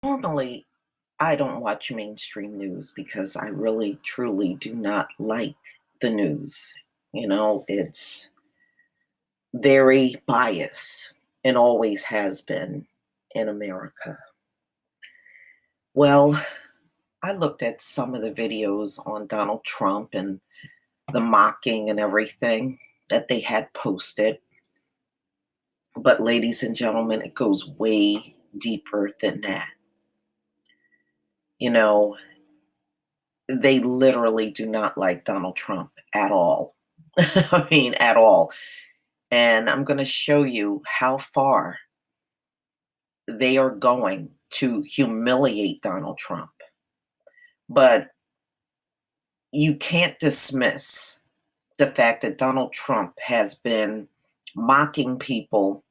Normally, I don't watch mainstream news because I really, truly do not like the news. It's very biased and always has been in America. Well, I looked at some of the videos on Donald Trump and the mocking and everything that they had posted. But, ladies and gentlemen, it goes way deeper than that. You know, they literally do not like Donald Trump at all. I mean, at all. And I'm going to show you how far they are going to humiliate Donald Trump. But you can't dismiss the fact that Donald Trump has been mocking people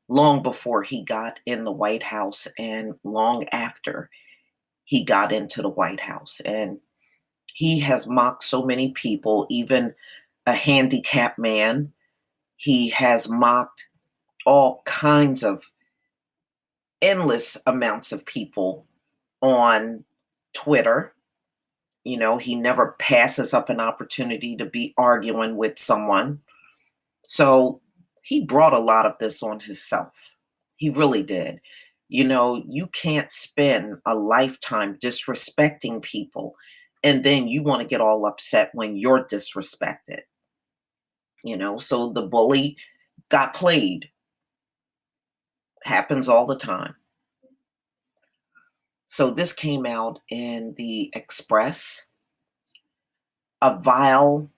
long before he got in the White House and long after he got into the White House. And he has mocked so many people, even a handicapped man. He has mocked all kinds of endless amounts of people on Twitter. He never passes up an opportunity to be arguing with someone. So he brought a lot of this on himself. He really did. You can't spend a lifetime disrespecting people and then you want to get all upset when you're disrespected. So the bully got played. Happens all the time. So this came out in the Express. A vile,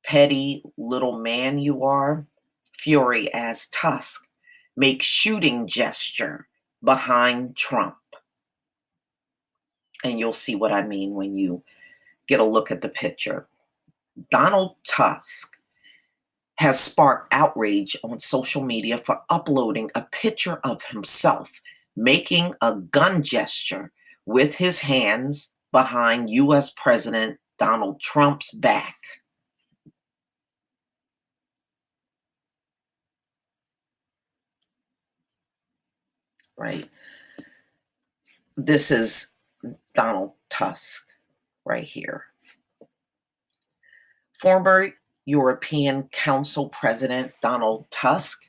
petty little man you are. Fury as Tusk makes shooting gesture behind Trump. And you'll see what I mean when you get a look at the picture. Donald Tusk has sparked outrage on social media for uploading a picture of himself making a gun gesture with his hands behind U.S. President Donald Trump's back. Right? This is Donald Tusk right here. Former European Council President Donald Tusk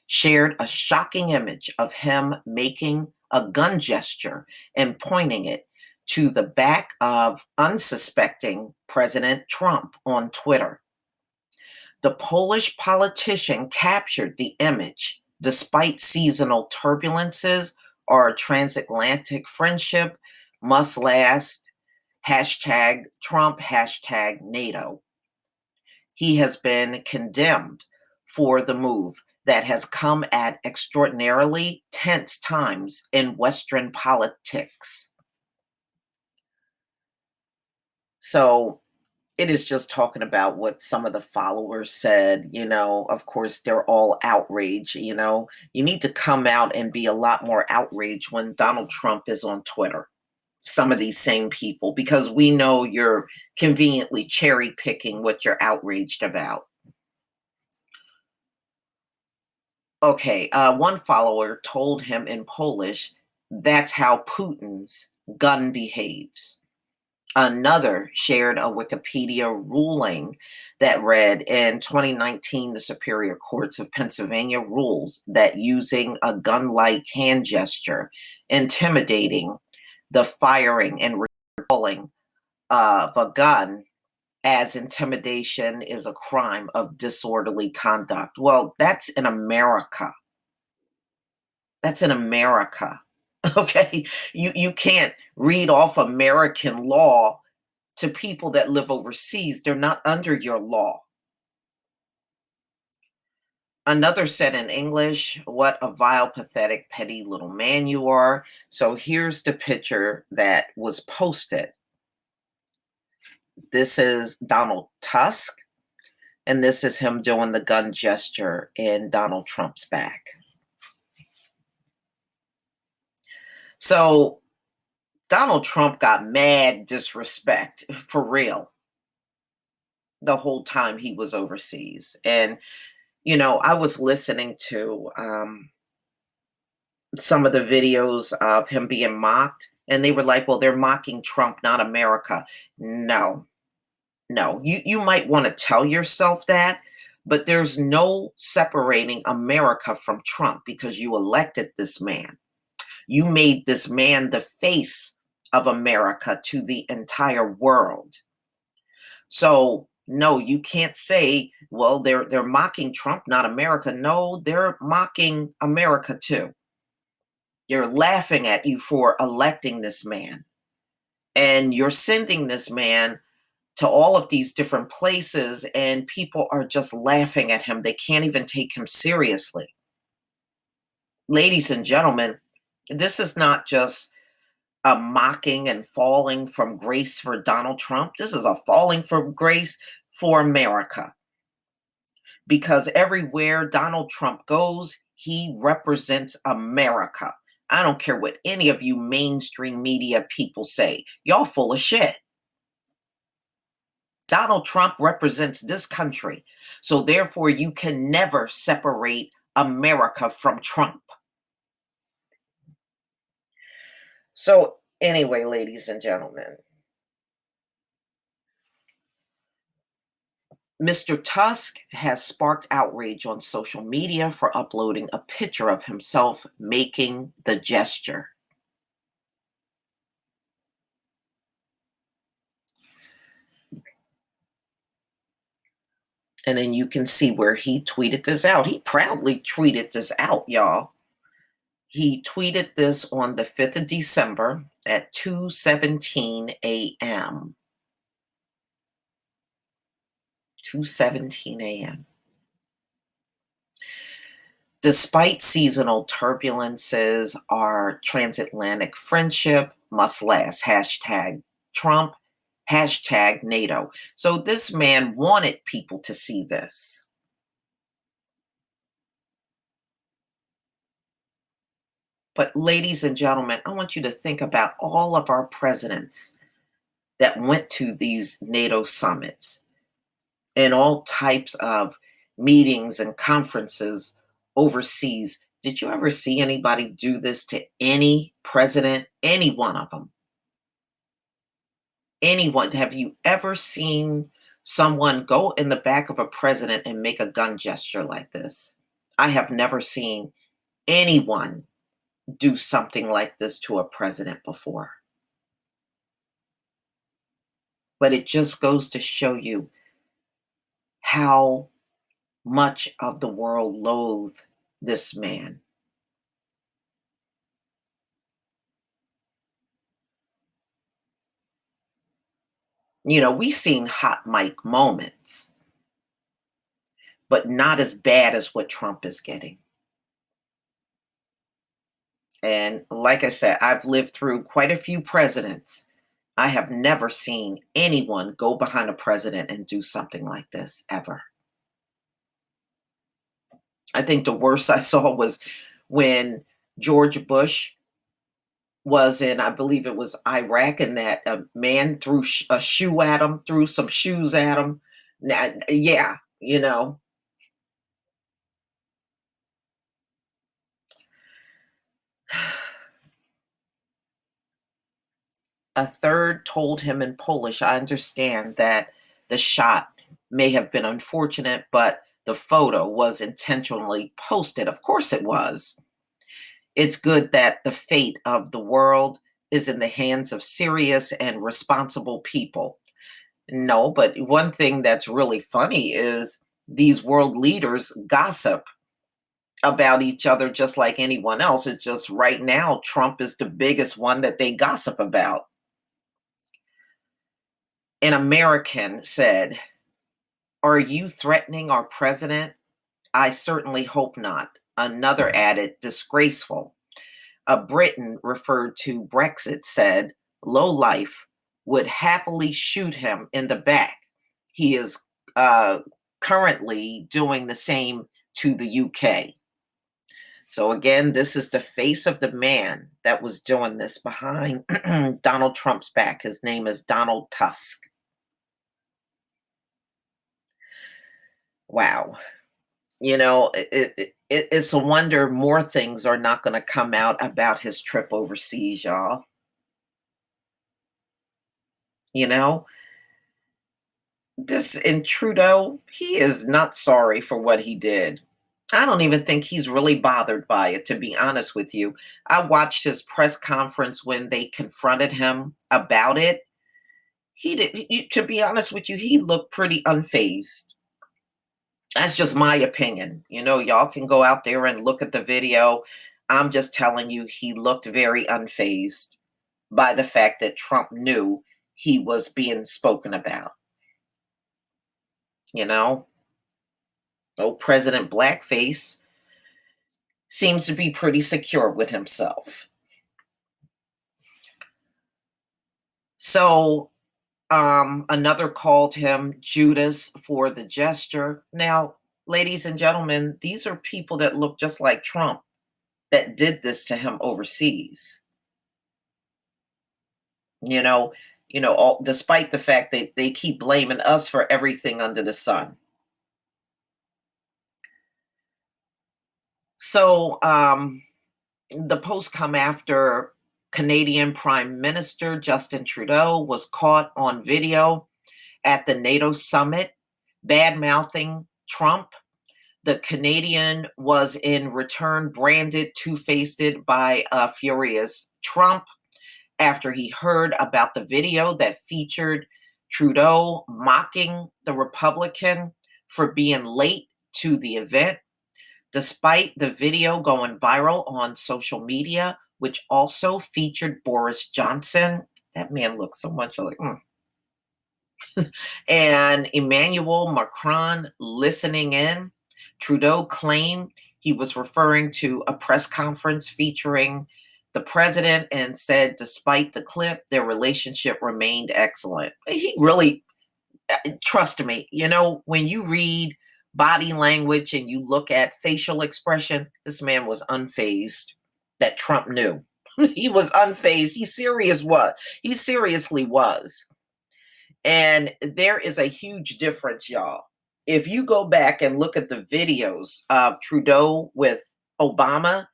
shared a shocking image of him making a gun gesture and pointing it to the back of unsuspecting President Trump on Twitter. The Polish politician captured the image despite seasonal turbulences or transatlantic friendship must last hashtag Trump, hashtag NATO. He has been condemned for the move that has come at extraordinarily tense times in Western politics. So it is just talking about what some of the followers said. Of course, they're all outraged. You need to come out and be a lot more outraged when Donald Trump is on Twitter. Some of these same people, because we know you're conveniently cherry picking what you're outraged about. Okay, one follower told him in Polish, that's how Putin's gun behaves. Another shared a Wikipedia ruling that read in 2019, the Superior Courts of Pennsylvania rules that using a gun like hand gesture, intimidating the firing and recalling of a gun as intimidation is a crime of disorderly conduct. Well, that's in America. That's in America. Okay. You can't read off American law to people that live overseas. They're not under your law. Another said in English, what a vile, pathetic, petty little man you are. So here's the picture that was posted. This is Donald Tusk, and this is him doing the gun gesture in Donald Trump's back. So Donald Trump got mad disrespect for real the whole time he was overseas. And, I was listening to some of the videos of him being mocked, and they were like, well, they're mocking Trump, not America. No, no. You might want to tell yourself that, but there's no separating America from Trump because you elected this man. You made this man the face of America to the entire world. So no, you can't say, well, they're mocking Trump, not America. No, they're mocking America too. They're laughing at you for electing this man. And you're sending this man to all of these different places, and people are just laughing at him. They can't even take him seriously. Ladies and gentlemen, this is not just a mocking and falling from grace for Donald Trump. This is a falling from grace for America. Because everywhere Donald Trump goes, he represents America. I don't care what any of you mainstream media people say. Y'all full of shit. Donald Trump represents this country. So therefore, you can never separate America from Trump. So, anyway, ladies and gentlemen, Mr. Tusk has sparked outrage on social media for uploading a picture of himself making the gesture. And then you can see where he tweeted this out. He proudly tweeted this out, y'all. He tweeted this on the 5th of December at 2:17 a.m. 2:17 a.m. Despite seasonal turbulences, our transatlantic friendship must last. Hashtag Trump, hashtag NATO. So this man wanted people to see this. But ladies and gentlemen, I want you to think about all of our presidents that went to these NATO summits and all types of meetings and conferences overseas. Did you ever see anybody do this to any president, any one of them? Anyone? Have you ever seen someone go in the back of a president and make a gun gesture like this? I have never seen anyone do something like this to a president before. But it just goes to show you how much of the world loathe this man. You know, we've seen hot mic moments, but not as bad as what Trump is getting. And like I said, I've lived through quite a few presidents. I have never seen anyone go behind a president and do something like this ever. I think the worst I saw was when George Bush was in, I believe it was Iraq, and that a man threw a shoe at him, threw some shoes at him. Yeah, you know, a third told him in Polish, I understand that the shot may have been unfortunate, but the photo was intentionally posted. Of course it was. It's good that the fate of the world is in the hands of serious and responsible people. No, but one thing that's really funny is these world leaders gossip about each other just like anyone else. It's just right now, Trump is the biggest one that they gossip about. An American said, "Are you threatening our president? I certainly hope not." Another added, "Disgraceful." A Briton referred to Brexit said, "Low life would happily shoot him in the back." He is uh, currently doing the same to the UK. So again, this is the face of the man that was doing this behind Donald Trump's back. His name is Donald Tusk. Wow. You know, it's a wonder more things are not going to come out about his trip overseas, y'all. You know, this and Trudeau, he is not sorry for what he did. I don't even think he's really bothered by it, to be honest with you. I watched his press conference when they confronted him about it. He did, to be honest with you, he looked pretty unfazed. That's just my opinion. Y'all can go out there and look at the video. I'm just telling you, he looked very unfazed by the fact that Trump knew he was being spoken about. You know, old President Blackface seems to be pretty secure with himself. So, another called him Judas for the gesture. Now, ladies and gentlemen, these are people that look just like Trump that did this to him overseas. You know, despite the fact that they keep blaming us for everything under the sun. So, the posts come after Canadian Prime Minister Justin Trudeau was caught on video at the NATO summit bad mouthing Trump. The Canadian was in return branded two-faced by a furious Trump after he heard about the video that featured Trudeau mocking the Republican for being late to the event. Despite the video going viral on social media, which also featured Boris Johnson, that man looks so much like, and Emmanuel Macron listening in, Trudeau claimed he was referring to a press conference featuring the president and said, despite the clip, their relationship remained excellent. He really, trust me, when you read body language and you look at facial expression, this man was unfazed that Trump knew. He was unfazed. He seriously was. And there is a huge difference, y'all. If you go back and look at the videos of Trudeau with Obama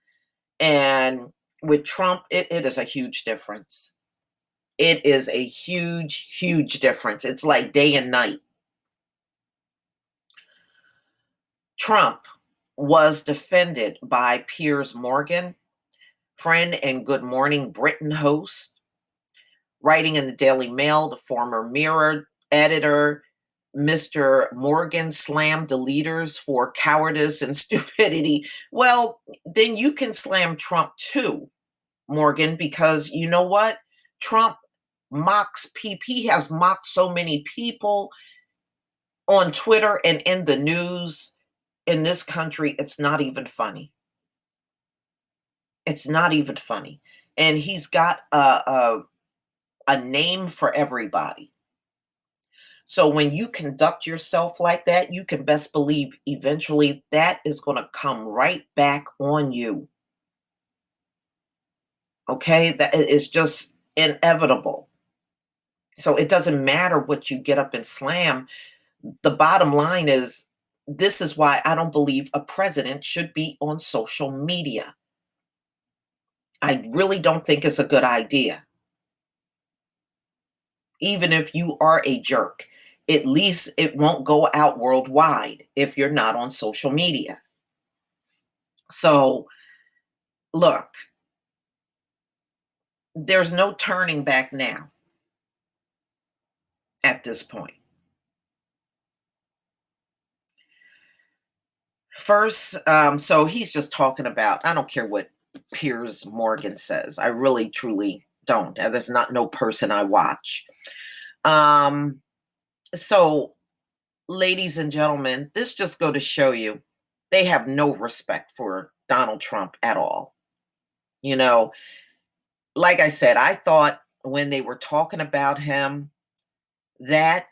and with Trump, it is a huge difference. It is a huge, huge difference. It's like day and night. Trump was defended by Piers Morgan, friend and Good Morning Britain host. Writing in the Daily Mail, the former Mirror editor, Mr. Morgan slammed the leaders for cowardice and stupidity. Well, then you can slam Trump too, Morgan, because you know what? Trump mocks people. He has mocked so many people on Twitter and in the news in this country. It's not even funny. It's not even funny. And he's got a name for everybody. So when you conduct yourself like that, you can best believe eventually that is going to come right back on you. Okay? That is just inevitable. So it doesn't matter what you get up and slam. The bottom line is this is why I don't believe a president should be on social media. I really don't think it's a good idea. Even if you are a jerk, at least it won't go out worldwide if you're not on social media. So, look, there's no turning back now at this point. First, so he's just talking about, I don't care what Piers Morgan says. I really, truly don't. There's not no person I watch. So, ladies and gentlemen, this just go to show you they have no respect for Donald Trump at all. Like I said, I thought when they were talking about him, that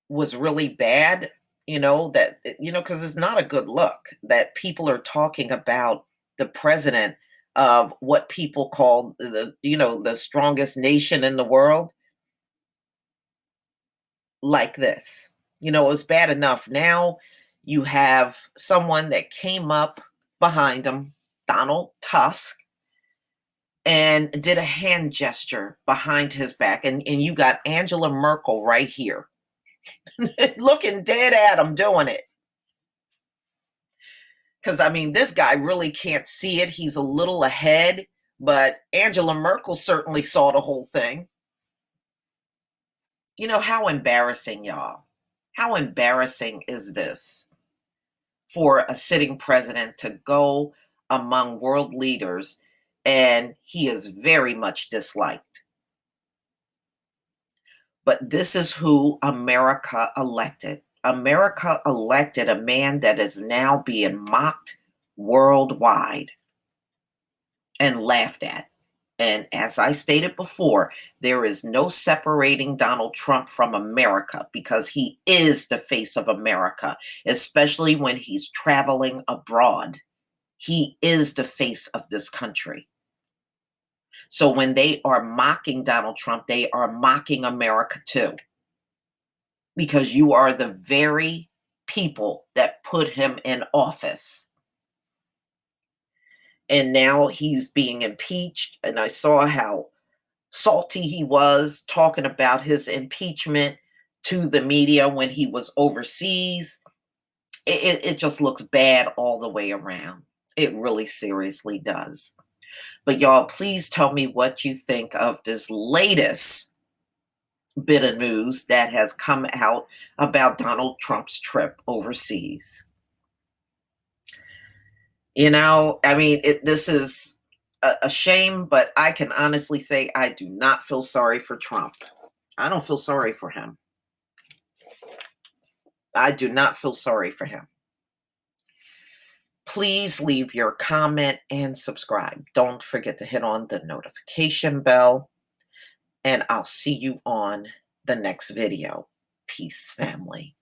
was really bad, because it's not a good look that people are talking about the president of what people call the strongest nation in the world like this. It was bad enough. Now You have someone that came up behind him, Donald Tusk, and did a hand gesture behind his back. And you got Angela Merkel right here, looking dead at him doing it. Because, I mean, this guy really can't see it. He's a little ahead, but Angela Merkel certainly saw the whole thing. You know, how embarrassing, y'all. How embarrassing is this for a sitting president to go among world leaders, and he is very much disliked. But this is who America elected. America elected a man that is now being mocked worldwide and laughed at. And as I stated before, there is no separating Donald Trump from America because he is the face of America, especially when he's traveling abroad. He is the face of this country. So when they are mocking Donald Trump, they are mocking America too, because you are the very people that put him in office. And now he's being impeached. And I saw how salty he was talking about his impeachment to the media when he was overseas. It just looks bad all the way around. It really seriously does. But y'all, please tell me what you think of this latest bit of news that has come out about Donald Trump's trip overseas. You know, I mean, this is a shame, but I can honestly say I do not feel sorry for Trump. I don't feel sorry for him. I do not feel sorry for him. Please leave your comment and subscribe. Don't forget to hit on the notification bell, and I'll see you on the next video. Peace, family.